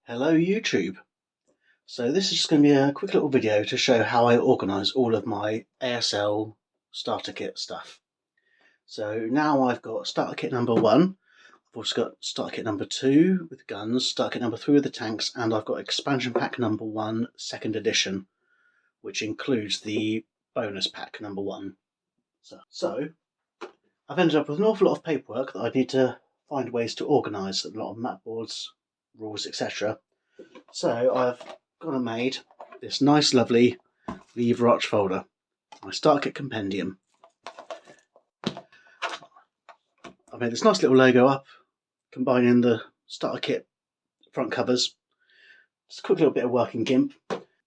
Hello YouTube. So this is just going to be a quick little video to show how I organise all of my ASL starter kit stuff. So now I've got starter kit number 1, I've also got starter kit number 2 with guns, starter kit number 3 with the tanks, and I've got expansion pack number 1 2nd edition, which includes the bonus pack number 1. So I've ended up with an awful lot of paperwork that I need to find ways to organise, a lot of mapboards, rules, etc. So I've gone and made this nice lovely lever arch folder, my starter kit compendium. I've made this nice little logo up, combining the starter kit front covers. Just a quick little bit of work in GIMP.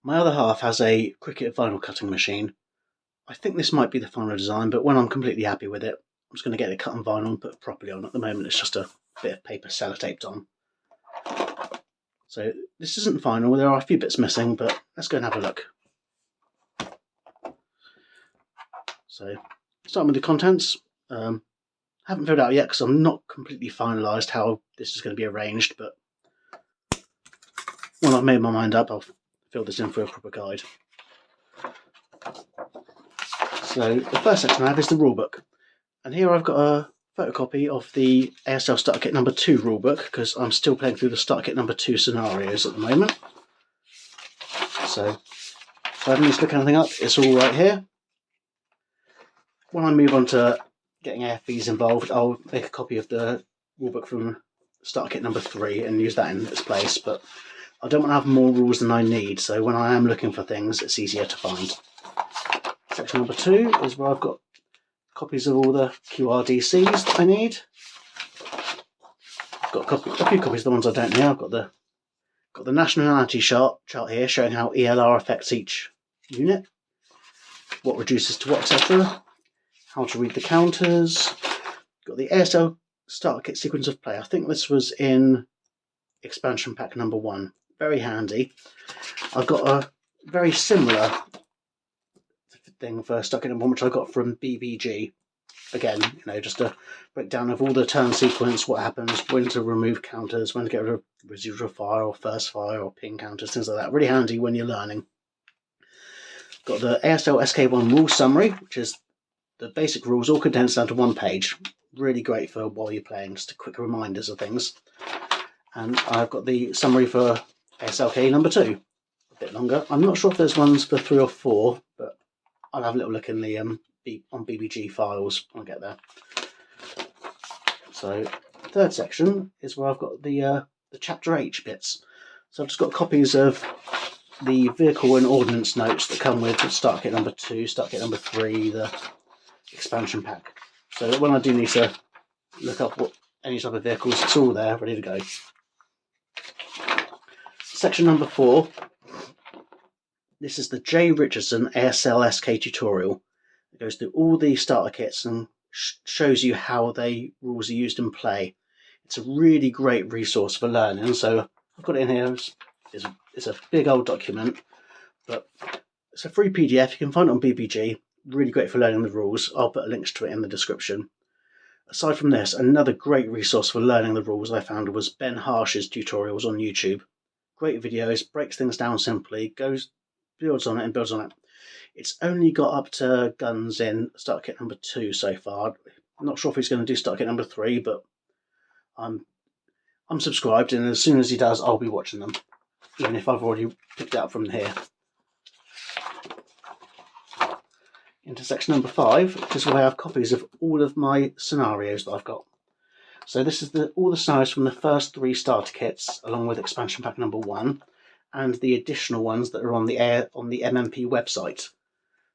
My other half has a Cricut vinyl cutting machine. I think this might be the final design, but when I'm completely happy with it, I'm just going to get it cut on vinyl and put it properly on. At the moment it's just a bit of paper sellotaped on. So this isn't final, there are a few bits missing, but let's go and have a look. So starting with the contents, haven't filled out yet because I'm not completely finalised how this is going to be arranged, but when I've made my mind up, I'll fill this in for a proper guide. So the first section I have is the rulebook, and here I've got a photocopy of the ASL starter kit number 2 rulebook because I'm still playing through the starter kit number 2 scenarios at the moment. So if I ever need to look anything up, it's all right here. When I move on to getting AFVs involved, I'll make a copy of the rulebook from starter kit number 3 and use that in its place, but I don't want to have more rules than I need, so when I am looking for things, it's easier to find. Section number 2 is where I've got copies of all the QRDCs that I need. I've got a few copies of the ones I don't need. I've got the nationality chart here showing how ELR affects each unit, what reduces to what, etc. How to read the counters. Got the ASL starter kit sequence of play. I think this was in expansion pack number 1. Very handy. I've got a very similar thing for starter kit number 1, which I got from BBG. Again, just a breakdown of all the turn sequence, what happens, when to remove counters, when to get rid of residual fire or first fire or ping counters, things like that. Really handy when you're learning. Got the ASL SK1 rules summary, which is the basic rules all condensed down to 1 page. Really great for while you're playing, just a quick reminders of things. And I've got the summary for ASLK number 2, a bit longer. I'm not sure if there's ones for 3 or 4, but I'll have a little look in the on BBG files when I get there. So third section is where I've got the chapter H bits. So I've just got copies of the vehicle and ordnance notes that come with starter kit number 2, starter kit number 3, the expansion pack. So that when I do need to look up any type of vehicles, it's all there, ready to go. Section number 4. This is the Richardsons ASLSK tutorial. It goes through all the starter kits and shows you how rules are used in play. It's a really great resource for learning. So I've got it in here. It's a big old document, but it's a free PDF. You can find it on BBG. Really great for learning the rules. I'll put links to it in the description. Aside from this, another great resource for learning the rules I found was Ben Harsh's tutorials on YouTube. Great videos, breaks things down simply, builds on it and builds on it. It's only got up to guns in starter kit number 2 so far. I'm not sure if he's going to do starter kit number 3, but I'm subscribed, and as soon as he does, I'll be watching them, even if I've already picked it up from here. Into section number 5, which is where I have copies of all of my scenarios that I've got. So this is all the scenarios from the first 3 starter kits, along with expansion pack number 1, and the additional ones that are on the MMP website.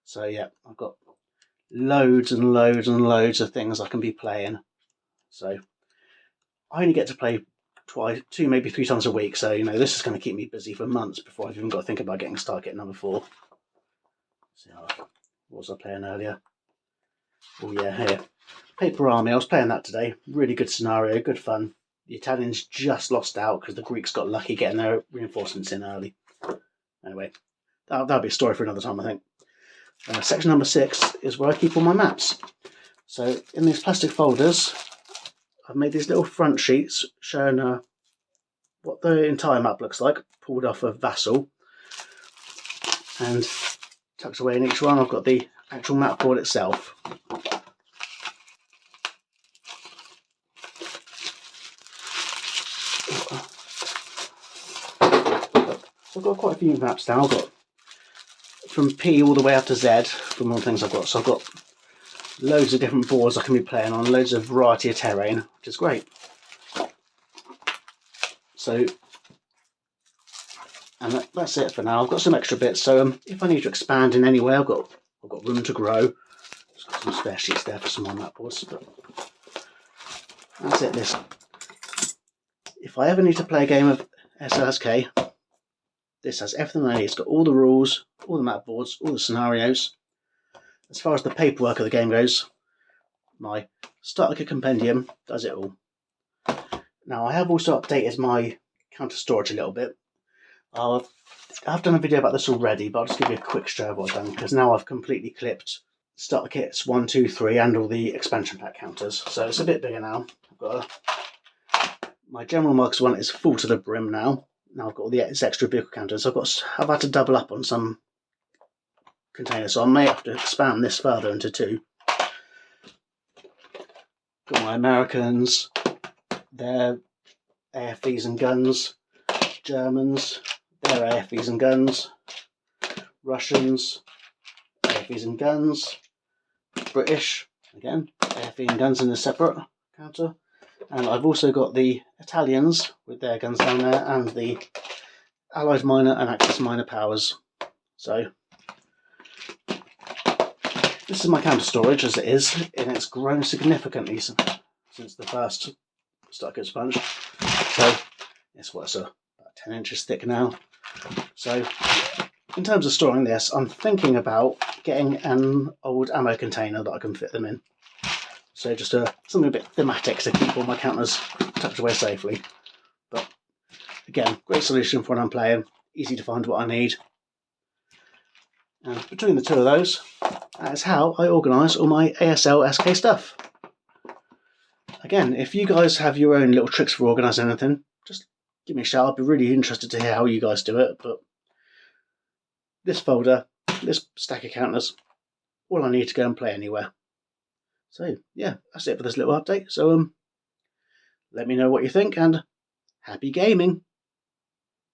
So yeah, I've got loads and loads and loads of things I can be playing. So I only get to play 2, maybe 3 times a week. So this is going to keep me busy for months before I've even got to think about getting starter kit number 4. So what was I playing earlier? Oh yeah, here. Paper Army. I was playing that today. Really good scenario, good fun. The Italians just lost out because the Greeks got lucky getting their reinforcements in early. Anyway, that'll be a story for another time, I think. Section number 6 is where I keep all my maps. So in these plastic folders, I've made these little front sheets showing what the entire map looks like, pulled off of Vassal, and tucked away in each one I've got the actual map board itself. So I've got quite a few maps now. I've got from P all the way up to Z from all the things I've got. So I've got loads of different boards I can be playing on, loads of variety of terrain, which is great. So, and that's it for now. I've got some extra bits, so if I need to expand in any way, I've got room to grow. Just got some spare sheets there for some more map boards. But that's it. If I ever need to play a game of ASLSK, this has everything I need. It's got all the rules, all the map boards, all the scenarios. As far as the paperwork of the game goes, my Starter Kit Compendium does it all. Now I have also updated my counter storage a little bit. I've done a video about this already, but I'll just give you a quick show of what I've done, because now I've completely clipped Starter Kits 1, 2, 3 and all the expansion pack counters. So it's a bit bigger now. My General Mugs one is full to the brim now. Now I've got all the extra vehicle counters. I've had to double up on some containers, so I may have to expand this further into 2. Got my Americans, their AFVs and guns, Germans, their AFVs and guns, Russians, AFVs and guns, British, again, AFV and guns in a separate counter. And I've also got the Italians with their guns down there, and the Allied Minor and Axis Minor powers. So this is my counter storage as it is, and it's grown significantly since the first Starter Kit sponge. So it's about 10 inches thick now. So in terms of storing this, I'm thinking about getting an old ammo container that I can fit them in. So just something a bit thematic to keep all my counters tucked away safely. But again, great solution for when I'm playing, easy to find what I need. And between the two of those, that is how I organise all my ASL SK stuff. Again, if you guys have your own little tricks for organising anything, just give me a shout. I'd be really interested to hear how you guys do it. But this folder, this stack of counters, all I need to go and play anywhere. So yeah, that's it for this little update. So let me know what you think, and happy gaming.